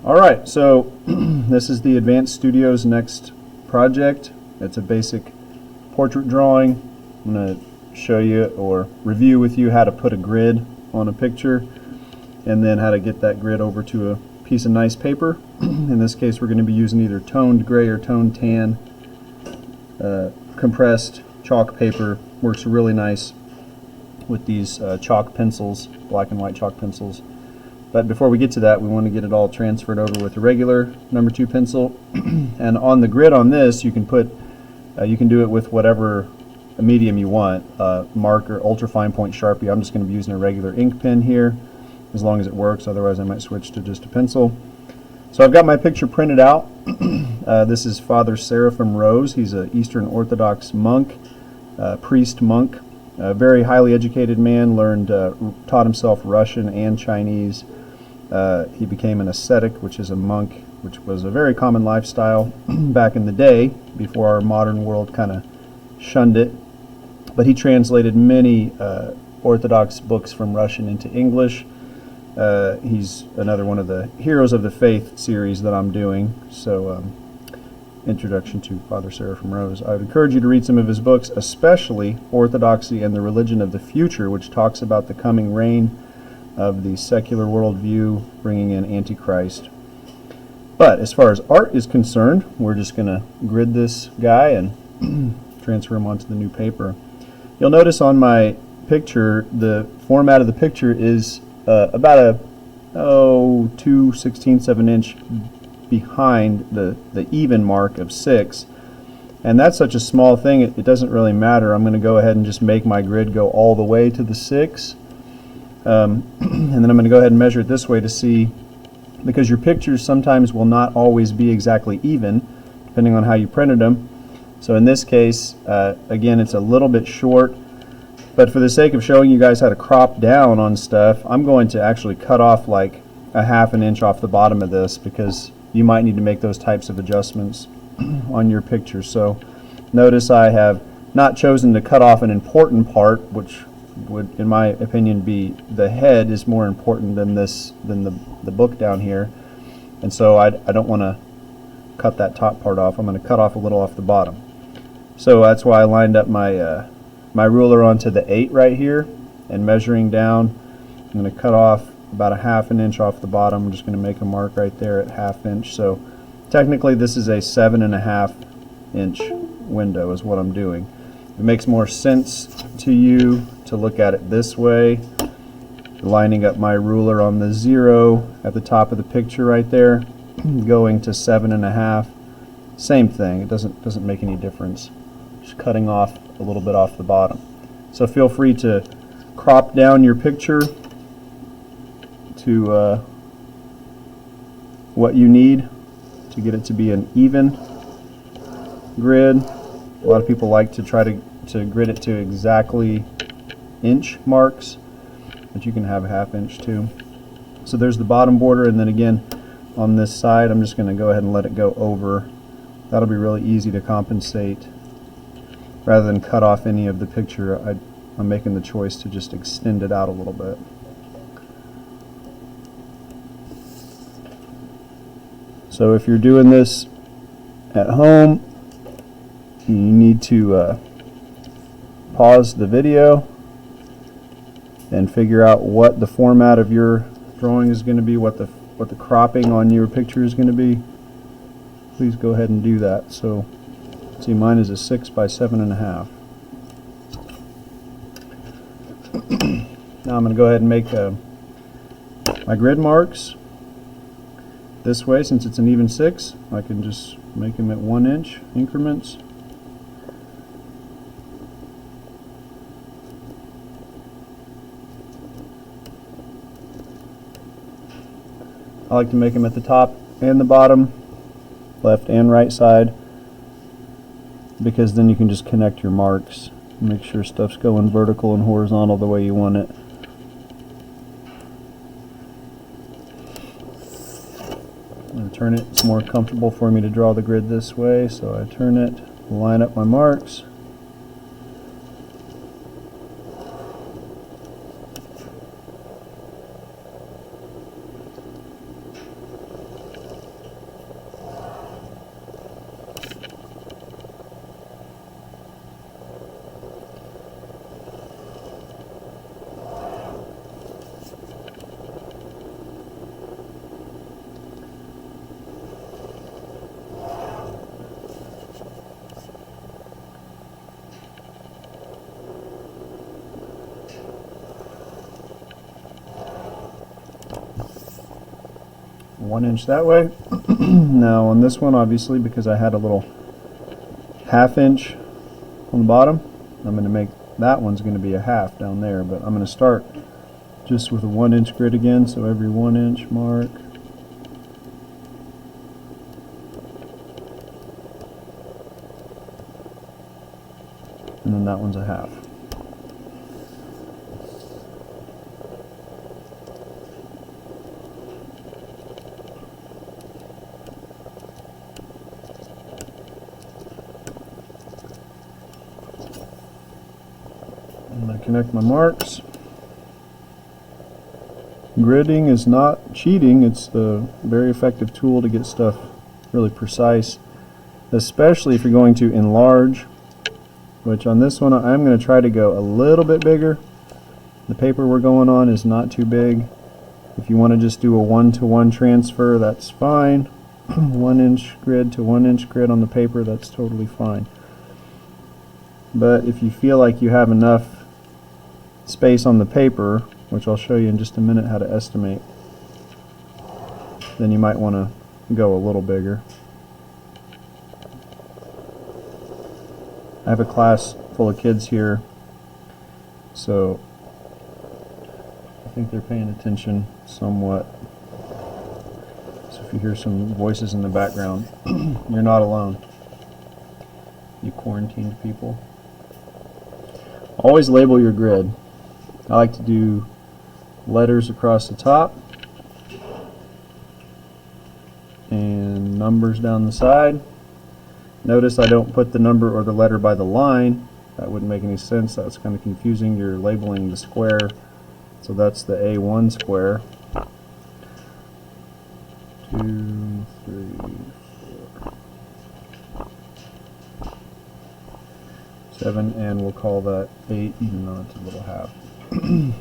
Alright, so this is the Advanced Studios next project. It's a basic portrait drawing. I'm going to show you or review with you how to put a grid on a picture and then how to get that grid over to a piece of nice paper. In this case we're going to be using either toned gray or toned tan. Compressed chalk paper works really nice with these chalk pencils, black and white chalk pencils. But before we get to that, we want to get it all transferred over with a regular number 2 pencil. And on the grid on this, you can put, you can do it with whatever medium you want, marker, ultra fine point Sharpie. I'm just going to be using a regular ink pen here, as long as it works. Otherwise, I might switch to just a pencil. So I've got my picture printed out. This is Father Seraphim Rose. He's an Eastern Orthodox monk, priest monk, a very highly educated man. Taught himself Russian and Chinese. He became an ascetic, which is a monk, which was a very common lifestyle back in the day before our modern world kind of shunned it. But he translated many Orthodox books from Russian into English. He's another one of the Heroes of the Faith series that I'm doing. So, Introduction to Father Seraphim Rose. I would encourage you to read some of his books, especially Orthodoxy and the Religion of the Future, which talks about the coming reign of the secular worldview, bringing in Antichrist. But as far as art is concerned, we're just going to grid this guy and transfer him onto the new paper. You'll notice on my picture, the format of the picture is about a 2/16 of an inch behind the even mark of 6. And that's such a small thing, it doesn't really matter. I'm going to go ahead and just make my grid go all the way to the 6. And then I'm going to go ahead and measure it this way to see, because your pictures sometimes will not always be exactly even, depending on how you printed them. So in this case, again, it's a little bit short, but for the sake of showing you guys how to crop down on stuff, I'm going to actually cut off like a 1/2 inch off the bottom of this, because you might need to make those types of adjustments on your picture. So notice I have not chosen to cut off an important part, which would, in my opinion, be the head is more important than the book down here. And so I don't want to cut that top part off. I'm going to cut off a little off the bottom. So that's why I lined up my my ruler onto the 8 right here, and measuring down, I'm going to cut off about a 1/2 inch off the bottom. I'm just going to make a mark right there at 1/2 inch. So technically this is a 7.5 inch window is what I'm doing. It makes more sense to you to look at it this way, lining up my ruler on the 0 at the top of the picture right there, going to 7.5. Same thing, it doesn't make any difference. Just cutting off a little bit off the bottom. So feel free to crop down your picture to what you need to get it to be an even grid. A lot of people like to try to grid it to exactly inch marks, but you can have a 1/2 inch too. So there's the bottom border, and then again on this side I'm just going to go ahead and let it go over. That'll be really easy to compensate. Rather than cut off any of the picture, I'm making the choice to just extend it out a little bit. So if you're doing this at home, you need to pause the video and figure out what the format of your drawing is going to be, what the cropping on your picture is going to be. Please go ahead and do that. So see, mine is a 6 by 7.5. Now I'm going to go ahead and make my grid marks this way. Since it's an even 6, I can just make them at 1 inch increments. I like to make them at the top and the bottom, left and right side, because then you can just connect your marks and make sure stuff's going vertical and horizontal the way you want it. I'm going to turn it. It's more comfortable for me to draw the grid this way, so I turn it, line up my marks. 1 inch that way. Now on this one, obviously, because I had a little 1/2 inch on the bottom, I'm going to make that one's going to be a 1/2 down there, but I'm going to start just with a 1 inch grid again, so every 1 inch mark. And then that one's a 1/2. I'm going to connect my marks. Gridding is not cheating, it's a very effective tool to get stuff really precise, especially if you're going to enlarge, which on this one I'm going to try to go a little bit bigger. The paper we're going on is not too big. If you want to just do a 1-to-1 transfer, that's fine. 1 inch grid to 1 inch grid on the paper, that's totally fine. But if you feel like you have enough space on the paper, which I'll show you in just a minute how to estimate, then you might want to go a little bigger. I have a class full of kids here, so I think they're paying attention somewhat. So if you hear some voices in the background, you're not alone. You quarantined people. Always label your grid. I like to do letters across the top and numbers down the side. Notice I don't put the number or the letter by the line. That wouldn't make any sense. That's kind of confusing. You're labeling the square. So that's the A1 square. 2, 3, 4, 7, and we'll call that 8, even though it's a little 1/2.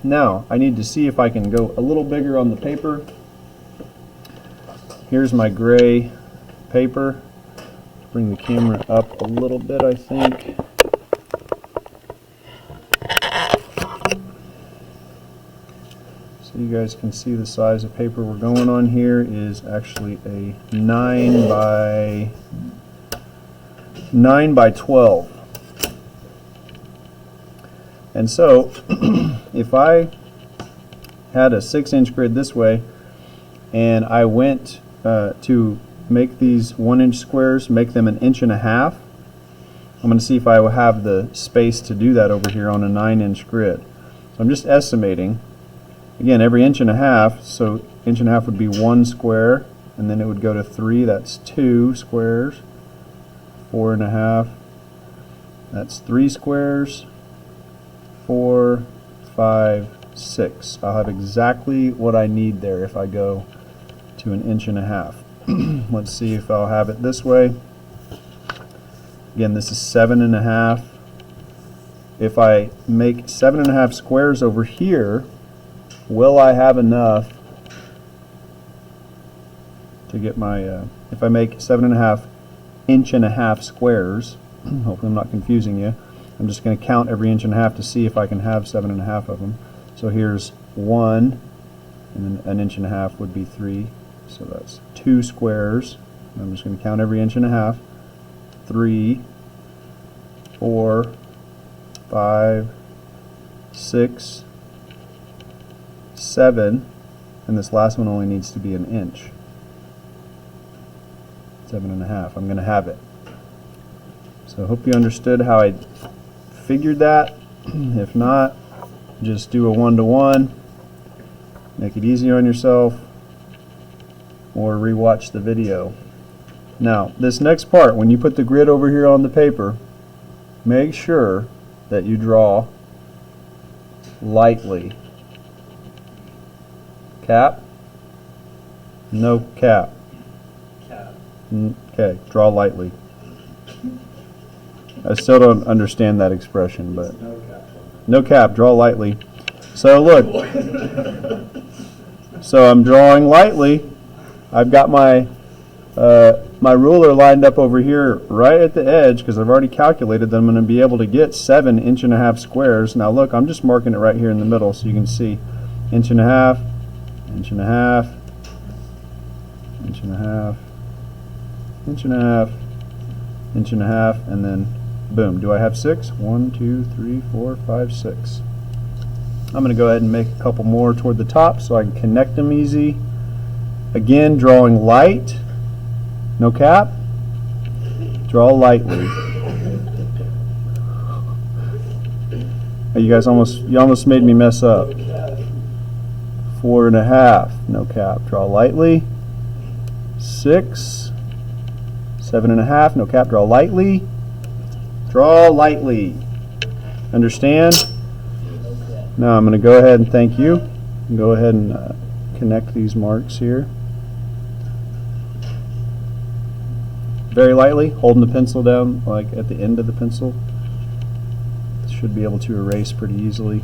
Now, I need to see if I can go a little bigger on the paper. Here's my gray paper. Bring the camera up a little bit, I think. So you guys can see the size of paper we're going on here is actually a 9 by 12. And so, if I had a 6 inch grid this way, and I went to make these 1 inch squares, make them 1.5 inches, I'm going to see if I will have the space to do that over here on a 9 inch grid. So I'm just estimating, again, every 1.5 inches, so 1.5 inches would be 1 square, and then it would go to 3, that's 2 squares, 4.5, that's 3 squares, 4, 5, 6. I'll have exactly what I need there if I go to 1.5 inches. Let's see if I'll have it this way. Again, this is 7.5. If I make 7.5 squares over here, will I have enough to get my, if I make 7.5 1.5 inch squares, hopefully I'm not confusing you, I'm just going to count every 1.5 inches to see if I can have 7.5 of them. So here's 1, and then 1.5 inches would be 3. So that's 2 squares. I'm just going to count every 1.5 inches. 3, 4, 5, 6, 7, and this last one only needs to be 1 inch. 7.5. I'm going to have it. So I hope you understood how I figured that. If not, just do a 1-to-1. Make it easy on yourself, or rewatch the video. Now, this next part, when you put the grid over here on the paper, make sure that you draw lightly. Cap? No cap. Cap. Okay, draw lightly. I still don't understand that expression, but No cap. no cap, draw lightly. So look, so I'm drawing lightly. I've got my my ruler lined up over here right at the edge because I've already calculated that I'm going to be able to get 7 1.5 inch squares. Now look, I'm just marking it right here in the middle so you can see 1.5 inch, 1.5 inch, inch and a half, inch and a half, inch and a half, and then boom. Do I have 6? 1, 2, 3, 4, 5, 6. I'm going to go ahead and make a couple more toward the top so I can connect them easy. Again, drawing light, no cap. Draw lightly. You guys almost made me mess up. 4 and a half, no cap. Draw lightly. 6, 7 and a half, no cap. Draw lightly. Draw lightly. Understand? Now I'm going to go ahead and thank you. Go ahead and connect these marks here. Very lightly, holding the pencil down like at the end of the pencil. Should be able to erase pretty easily.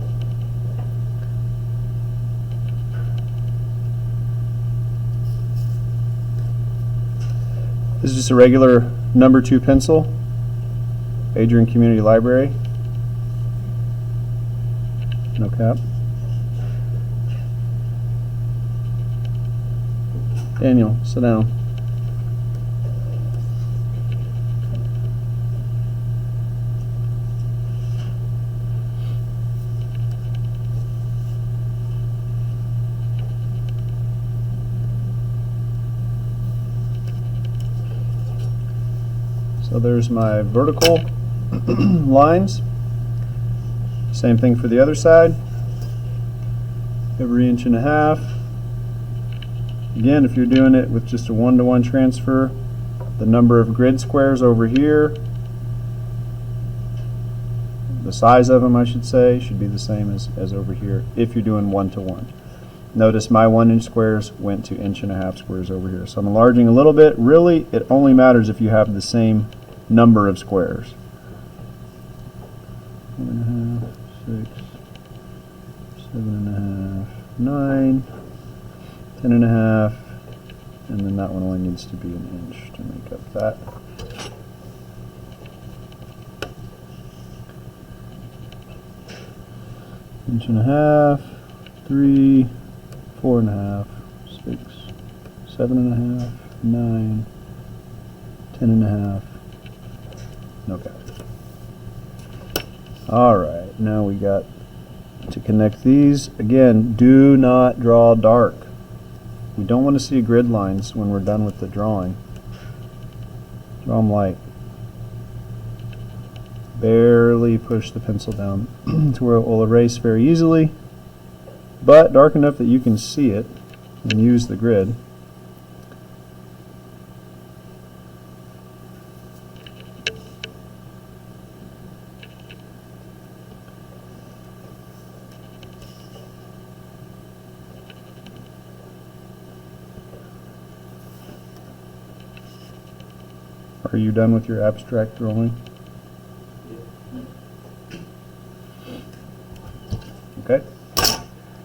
This is just a regular number 2 pencil, Adrian Community Library. No cap. Daniel, sit down. So there's my vertical lines. Same thing for the other side. Every inch and a half. Again, if you're doing it with just a 1-to-1 transfer, the number of grid squares over here, the size of them I should say, should be the same as over here if you're doing 1-to-1. Notice my 1-inch squares went to 1.5-inch squares over here. So I'm enlarging a little bit. Really, it only matters if you have the same number of squares. 1.5, 6, 7.5, 9, 10.5, and then that one only needs to be an inch to make up that. Inch and a half, 3, 4.5, 6, 7.5, 9, 10.5. Okay. Alright, now we got to connect these. Again, do not draw dark. We don't want to see grid lines when we're done with the drawing. Draw them light. Barely push the pencil down to where it will erase very easily, but dark enough that you can see it and use the grid. Are you done with your abstract drawing? Okay.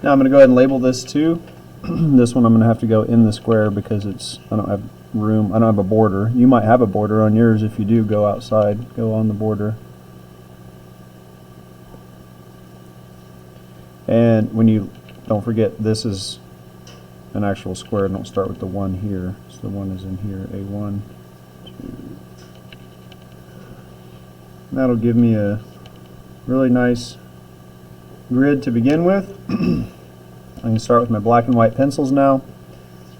Now I'm going to go ahead and label this too. This one I'm going to have to go in the square because I don't have room. I don't have a border. You might have a border on yours. If you do, go outside. Go on the border. And when you don't forget, this is an actual square. Don't start with the 1 here. So the 1 is in here. A1. That'll give me a really nice grid to begin with. I can start with my black and white pencils now,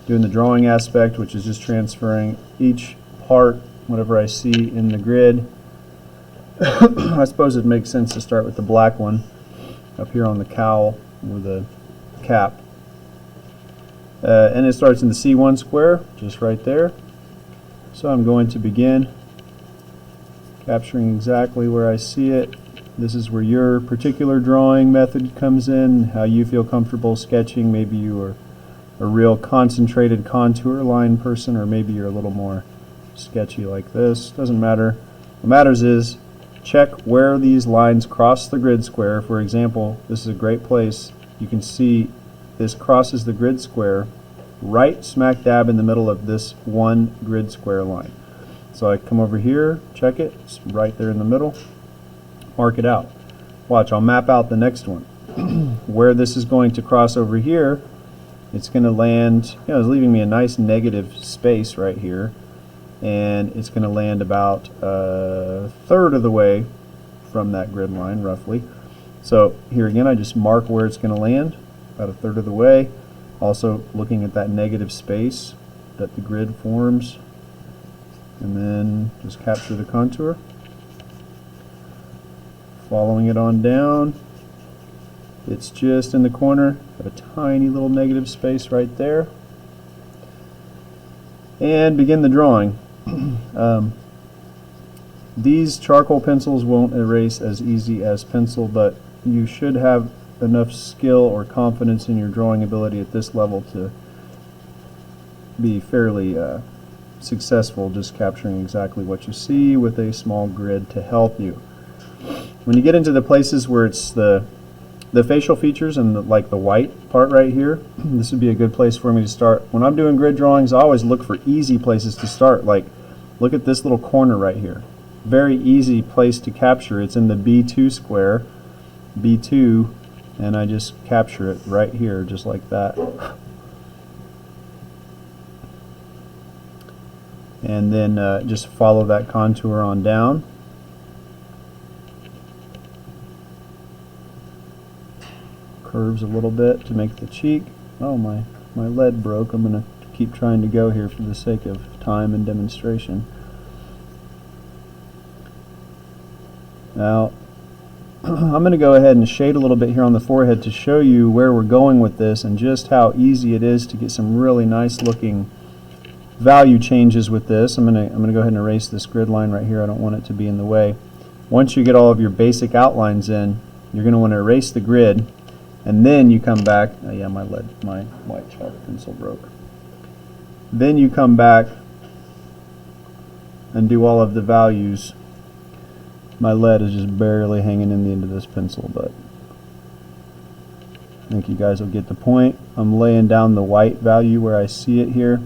doing the drawing aspect, which is just transferring each part, whatever I see in the grid. I suppose it makes sense to start with the black one up here on the cowl or the cap. And it starts in the C1 square, just right there. So I'm going to begin capturing exactly where I see it. This is where your particular drawing method comes in, how you feel comfortable sketching. Maybe you are a real concentrated contour line person, or maybe you're a little more sketchy like this. Doesn't matter. What matters is check where these lines cross the grid square. For example, this is a great place. You can see this crosses the grid square right smack dab in the middle of this one grid square line. So I come over here, check it, it's right there in the middle, mark it out. Watch, I'll map out the next one. Where this is going to cross over here it's going to land, it's leaving me a nice negative space right here, and it's going to land about a third of the way from that grid line, roughly. So here again, I just mark where it's going to land, about a third of the way. Also looking at that negative space that the grid forms, and then just capture the contour. Following it on down, it's just in the corner, got a tiny little negative space right there. And begin the drawing. These charcoal pencils won't erase as easy as pencil, but you should have enough skill or confidence in your drawing ability at this level to be fairly successful just capturing exactly what you see with a small grid to help you. When you get into the places where it's the facial features and like the white part right here, this would be a good place for me to start. When I'm doing grid drawings, I always look for easy places to start. Like, look at this little corner right here. Very easy place to capture. It's in the B2 square, B2, and I just capture it right here, just like that. And then just follow that contour on down. Curves a little bit to make the cheek. Oh, my lead broke. I'm going to keep trying to go here for the sake of time and demonstration. Now, I'm going to go ahead and shade a little bit here on the forehead to show you where we're going with this and just how easy it is to get some really nice looking value changes with this. I'm going to go ahead and erase this grid line right here. I don't want it to be in the way. Once you get all of your basic outlines in, you're going to want to erase the grid, and then you come back. Oh yeah, my white chalk pencil broke. Then you come back and do all of the values. My lead is just barely hanging in the end of this pencil, but I think you guys will get the point. I'm laying down the white value where I see it here.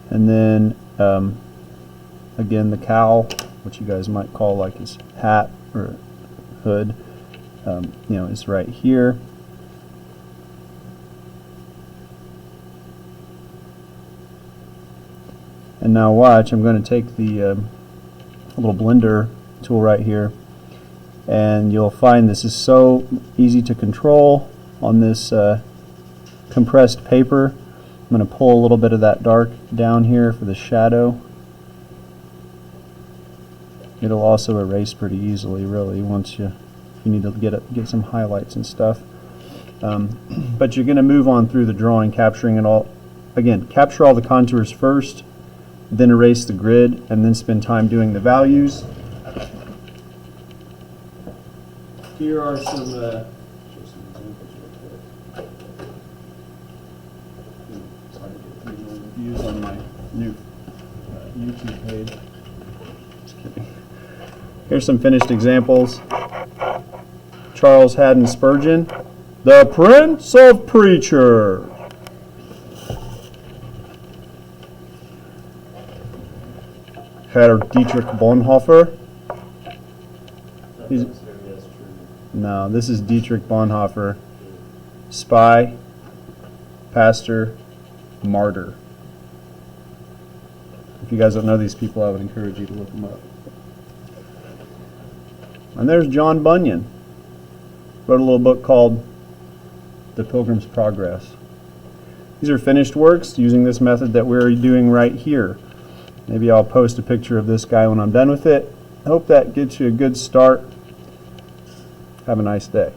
And then again, the cowl, which you guys might call like his hat or hood, is right here. And now watch, I'm going to take the little blender tool right here, and you'll find this is so easy to control on this compressed paper. I'm going to pull a little bit of that dark down here for the shadow. It'll also erase pretty easily, really, once if you need to get some highlights and stuff. But you're going to move on through the drawing, capturing it all. Again, capture all the contours first, then erase the grid, and then spend time doing the values. Here are some examples real quick. Sorry to get the views on my new YouTube page. Just kidding. Here's some finished examples. Charles Haddon Spurgeon, the Prince of Preacher. Herr Dietrich Bonhoeffer. No, this is Dietrich Bonhoeffer, spy, pastor, martyr. If you guys don't know these people, I would encourage you to look them up. And there's John Bunyan. Wrote a little book called The Pilgrim's Progress. These are finished works using this method that we're doing right here. Maybe I'll post a picture of this guy when I'm done with it. I hope that gets you a good start. Have a nice day.